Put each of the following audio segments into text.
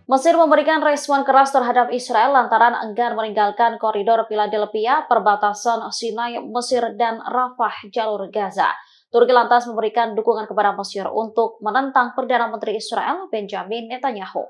Mesir memberikan respon keras terhadap Israel lantaran enggan meninggalkan koridor Philadelphia, perbatasan Sinai, Mesir, dan Rafah, jalur Gaza. Turki lantas memberikan dukungan kepada Mesir untuk menentang Perdana Menteri Israel, Benjamin Netanyahu.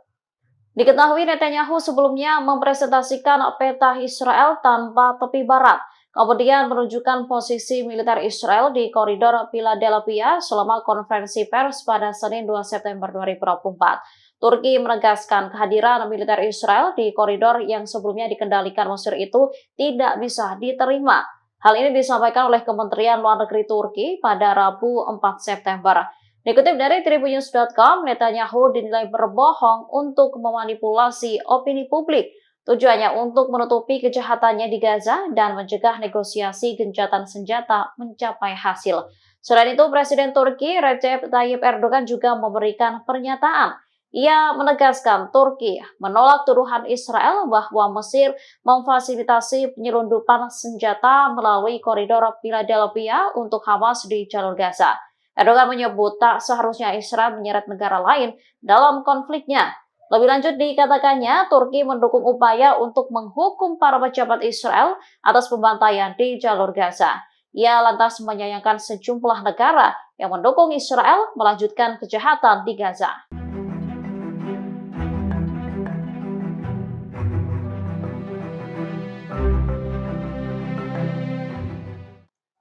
Diketahui Netanyahu sebelumnya mempresentasikan peta Israel tanpa tepi barat, kemudian menunjukkan posisi militer Israel di koridor Philadelphia selama konferensi pers pada Senin 2 September 2024. Turki menegaskan kehadiran militer Israel di koridor yang sebelumnya dikendalikan Mesir itu tidak bisa diterima. Hal ini disampaikan oleh Kementerian Luar Negeri Turki pada Rabu 4 September. Dikutip dari Tribunnews.com, Netanyahu dinilai berbohong untuk memanipulasi opini publik. Tujuannya untuk menutupi kejahatannya di Gaza dan mencegah negosiasi gencatan senjata mencapai hasil. Selain itu, Presiden Turki Recep Tayyip Erdogan juga memberikan pernyataan. Ia menegaskan Turki menolak tuduhan Israel bahwa Mesir memfasilitasi penyelundupan senjata melalui koridor Philadelphia untuk Hamas di jalur Gaza. Erdogan menyebut tak seharusnya Israel menyeret negara lain dalam konfliknya. Lebih lanjut dikatakannya, Turki mendukung upaya untuk menghukum para pejabat Israel atas pembantaian di jalur Gaza. Ia lantas menyayangkan sejumlah negara yang mendukung Israel melanjutkan kejahatan di Gaza.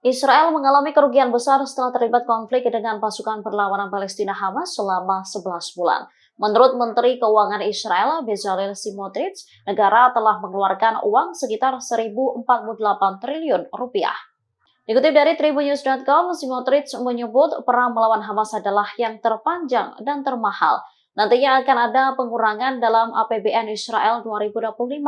Israel mengalami kerugian besar setelah terlibat konflik dengan pasukan perlawanan Palestina Hamas selama 11 bulan. Menurut Menteri Keuangan Israel, Bezalel Smotrich, negara telah mengeluarkan uang sekitar 1.048 triliun rupiah. Dikutip dari Tribunnews.com, Smotrich menyebut perang melawan Hamas adalah yang terpanjang dan termahal. Nantinya akan ada pengurangan dalam APBN Israel 2025.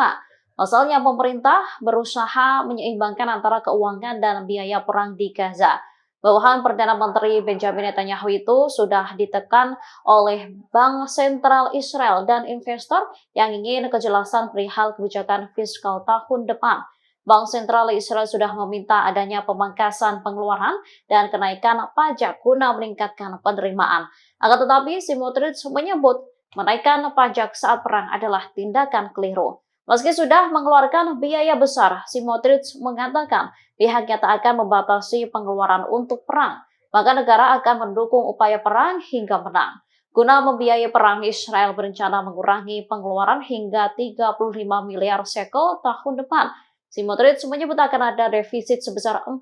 Pasalnya pemerintah berusaha menyeimbangkan antara keuangan dan biaya perang di Gaza. Bawahan Perdana Menteri Benjamin Netanyahu itu sudah ditekan oleh Bank Sentral Israel dan investor yang ingin kejelasan perihal kebijakan fiskal tahun depan. Bank Sentral Israel sudah meminta adanya pemangkasan pengeluaran dan kenaikan pajak guna meningkatkan penerimaan. Akan tetapi, Smotrich menyebut menaikkan pajak saat perang adalah tindakan keliru. Meski sudah mengeluarkan biaya besar, Smotrich mengatakan pihaknya tak akan membatasi pengeluaran untuk perang, maka negara akan mendukung upaya perang hingga menang. Guna membiayai perang, Israel berencana mengurangi pengeluaran hingga 35 miliar shekel tahun depan. Smotrich menyebut akan ada defisit sebesar 4%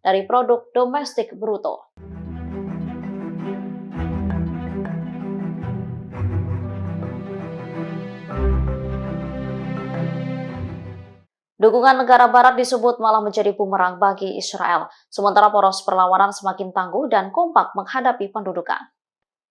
dari produk domestik bruto. Dukungan negara barat disebut malah menjadi bumerang bagi Israel, sementara poros perlawanan semakin tangguh dan kompak menghadapi pendudukan.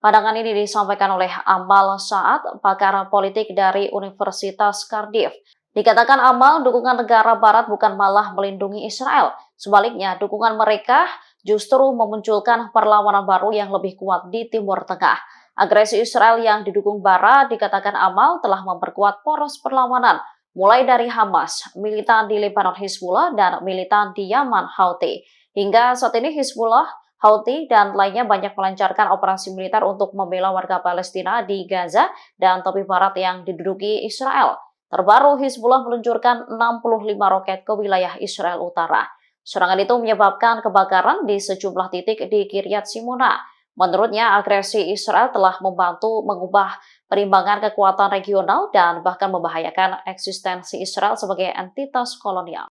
Pandangan ini disampaikan oleh Amal Saad, pakar politik dari Universitas Cardiff. Dikatakan Amal, dukungan negara barat bukan malah melindungi Israel. Sebaliknya, dukungan mereka justru memunculkan perlawanan baru yang lebih kuat di Timur Tengah. Agresi Israel yang didukung barat, dikatakan Amal, telah memperkuat poros perlawanan, mulai dari Hamas, militan di Lebanon Hizbullah, dan militan di Yaman Houthi. Hingga saat ini Hizbullah, Houthi, dan lainnya banyak melancarkan operasi militer untuk membela warga Palestina di Gaza dan tepi barat yang diduduki Israel. Terbaru, Hizbullah meluncurkan 65 roket ke wilayah Israel Utara. Serangan itu menyebabkan kebakaran di sejumlah titik di Kiryat Simona. Menurutnya, agresi Israel telah membantu mengubah perimbangan kekuatan regional dan bahkan membahayakan eksistensi Israel sebagai entitas kolonial.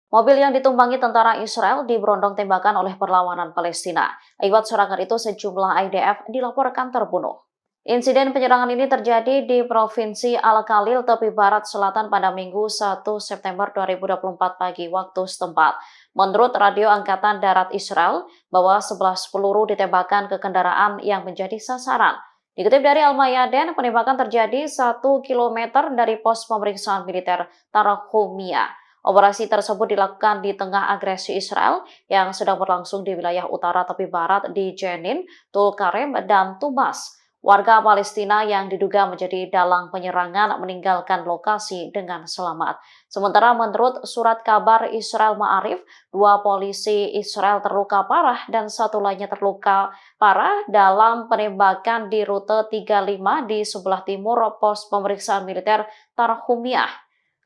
Mobil yang ditumpangi tentara Israel diberondong tembakan oleh perlawanan Palestina. Akibat serangan itu, sejumlah IDF dilaporkan terbunuh. Insiden penyerangan ini terjadi di Provinsi Al-Khalil, tepi barat selatan pada Minggu 1 September 2024 pagi waktu setempat. Menurut Radio Angkatan Darat Israel, bahwa 11 peluru ditembakkan ke kendaraan yang menjadi sasaran. Dikutip dari Al-Mayadin, penembakan terjadi 1 kilometer dari pos pemeriksaan militer Tarahumia. Operasi tersebut dilakukan di tengah agresi Israel yang sedang berlangsung di wilayah utara tepi barat di Jenin, Tulkarem, dan Tumas. Warga Palestina yang diduga menjadi dalang penyerangan meninggalkan lokasi dengan selamat. Sementara menurut surat kabar Israel Ma'arif, 2 polisi Israel terluka parah dan 1 lainnya terluka parah dalam penembakan di rute 35 di sebelah timur pos pemeriksaan militer Tarhumiyah.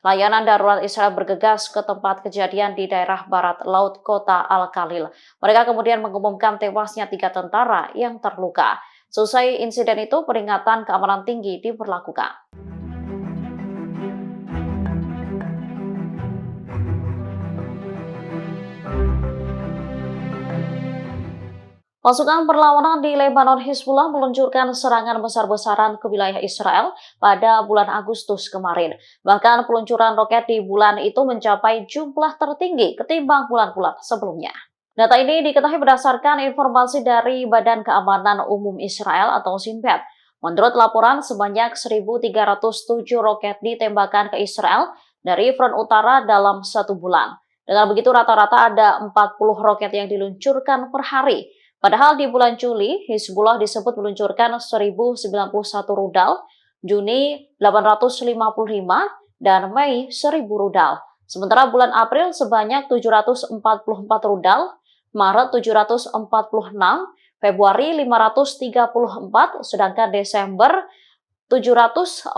Layanan darurat Israel bergegas ke tempat kejadian di daerah barat laut kota Al-Khalil. Mereka kemudian mengumumkan tewasnya 3 tentara yang terluka. Selesai insiden itu, peringatan keamanan tinggi diberlakukan. Pasukan perlawanan di Lebanon Hizbullah meluncurkan serangan besar-besaran ke wilayah Israel pada bulan Agustus kemarin. Bahkan peluncuran roket di bulan itu mencapai jumlah tertinggi ketimbang bulan-bulan sebelumnya. Data ini diketahui berdasarkan informasi dari Badan Keamanan Umum Israel atau Shinbet. Menurut laporan, sebanyak 1.307 roket ditembakkan ke Israel dari front utara dalam 1 bulan. Dengan begitu rata-rata ada 40 roket yang diluncurkan per hari. Padahal di bulan Juli, Hizbullah disebut meluncurkan 1.091 rudal, Juni 855, dan Mei 1.000 rudal. Sementara bulan April sebanyak 744 rudal, Maret 746, Februari 534, sedangkan Desember 744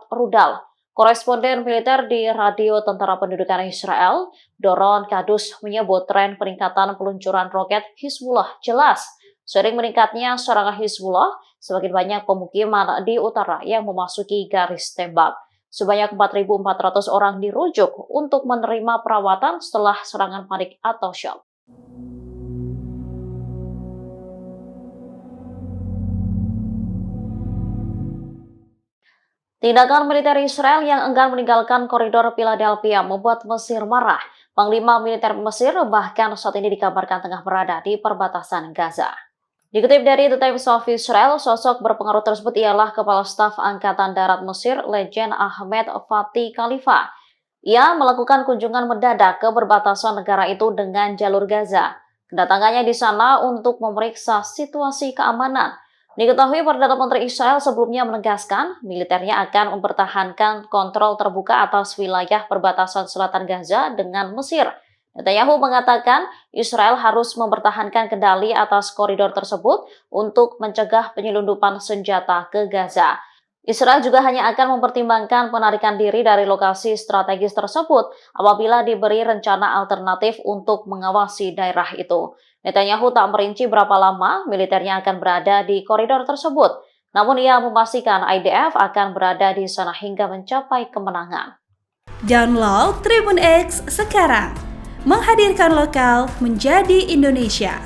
rudal. Koresponden militer di Radio Tentara Pendudukan Israel, Doron Kadus, menyebut tren peningkatan peluncuran roket Hizbullah jelas. Sering meningkatnya serangan Hizbullah, semakin banyak pemukiman di utara yang memasuki garis tembak. Sebanyak 4.400 orang dirujuk untuk menerima perawatan setelah serangan panik atau shock. Tindakan militer Israel yang enggan meninggalkan koridor Philadelphia membuat Mesir marah. Panglima militer Mesir bahkan saat ini dikabarkan tengah berada di perbatasan Gaza. Dikutip dari The Times of Israel, sosok berpengaruh tersebut ialah Kepala Staf Angkatan Darat Mesir, Legend Ahmed Fatih Khalifa. Ia melakukan kunjungan mendadak ke perbatasan negara itu dengan jalur Gaza. Kedatangannya di sana untuk memeriksa situasi keamanan. Diketahui Perdana Menteri Israel sebelumnya menegaskan militernya akan mempertahankan kontrol terbuka atas wilayah perbatasan selatan Gaza dengan Mesir. Netanyahu mengatakan Israel harus mempertahankan kendali atas koridor tersebut untuk mencegah penyelundupan senjata ke Gaza. Israel juga hanya akan mempertimbangkan penarikan diri dari lokasi strategis tersebut apabila diberi rencana alternatif untuk mengawasi daerah itu. Netanyahu tak merinci berapa lama militernya akan berada di koridor tersebut. Namun ia memastikan IDF akan berada di sana hingga mencapai kemenangan. Download Tribun X sekarang, menghadirkan lokal menjadi Indonesia.